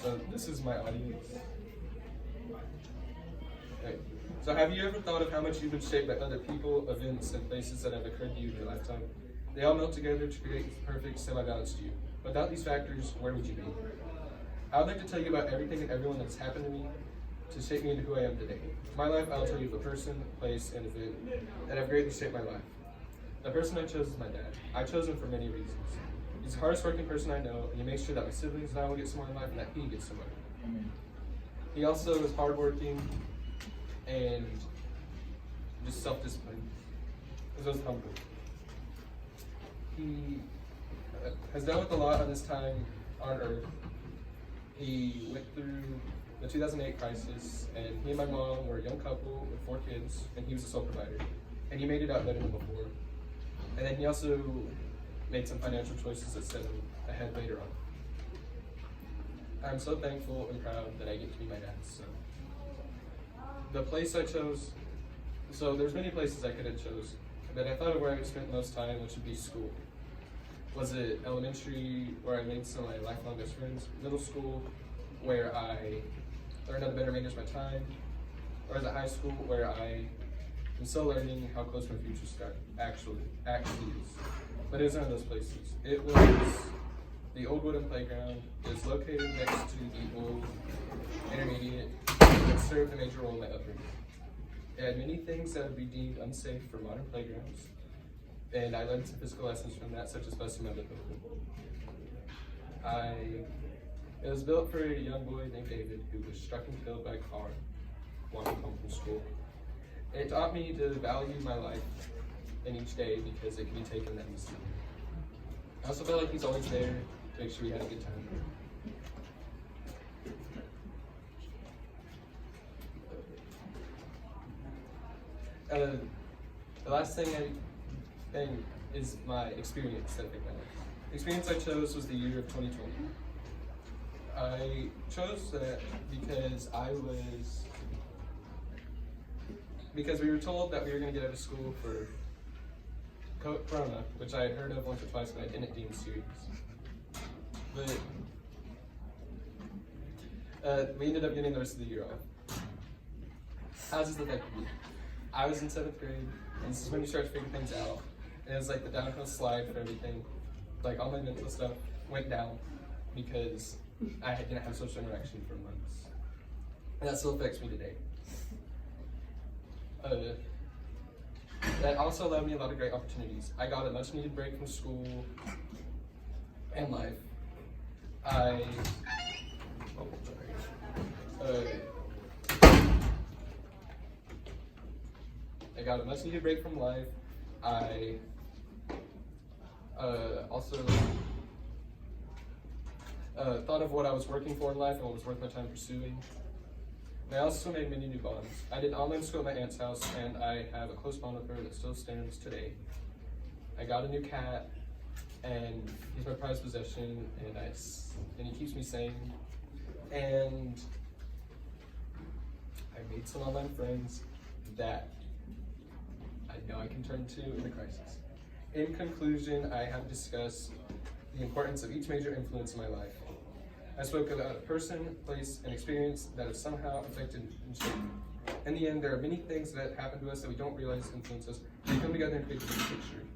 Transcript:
So this is my audience. Okay. So have you ever thought of how much you've been shaped by other people, events, and places that have occurred to you in your lifetime? They all melt together to create the perfect semi-balanced you. Without these factors, where would you be? I would like to tell you about everything and everyone that's happened to me to shape me into who I am today. My life, I'll tell you of a person, place, and event that have greatly shaped my life. The person I chose is my dad. I chose him for many reasons. He's the hardest working person I know, and he makes sure that my siblings and I will get somewhere in life and that he gets somewhere. He also is hardworking and just self-disciplined, as well as humble. He has dealt with a lot on his time on Earth. He went through the 2008 crisis, and he and my mom were a young couple with 4 kids, and he was the sole provider. And he made it out better than before. And then he also made some financial choices that set him ahead later on. I'm so thankful and proud that I get to be my dad's son. The place I chose, so there's many places I could have chose, but I thought of where I would spend most time, which would be school. Was it elementary, where I made some of my lifelong best friends? Middle school, where I learned how to better manage my time? Or is it high school, where I am still learning how close my future start actually is? But it was none of those places. It was the old wooden playground. It's located next to the old intermediate that served a major role in my upbringing. It had many things that would be deemed unsafe for modern playgrounds, and I learned some physical lessons from that, such as busting my lip open. It was built for a young boy named David who was struck and killed by a car walking home from school. It taught me to value my life in each day because it can be taken that easily. I also felt like he's always there to make sure we had a good time. The last thing is my experience that I picked my life. The experience I chose was the year of 2020. I chose that because we were told that we were going to get out of school for Corona, which I had heard of once or twice, but I didn't deem serious. But we ended up getting the rest of the year off. How does this affect me? I was in 7th grade, and this is when you start to figure things out. And it was like the downhill slide for everything. Like all my mental stuff went down because I didn't have social interaction for months. And that still affects me today. That also allowed me a lot of great opportunities. I got a much needed break from school and life. I got a much needed break from life. I also thought of what I was working for in life and what was worth my time pursuing. And I also made many new bonds. I did online school at my aunt's house, and I have a close bond with her that still stands today. I got a new cat, and he's my prized possession, and he keeps me sane. And I made some online friends that I know I can turn to in a crisis. In conclusion, I have discussed the importance of each major influence in my life. I spoke about a person, place, and experience that have somehow affected and shaped me. In the end, there are many things that happen to us that we don't realize influence us. They come together and create a big picture.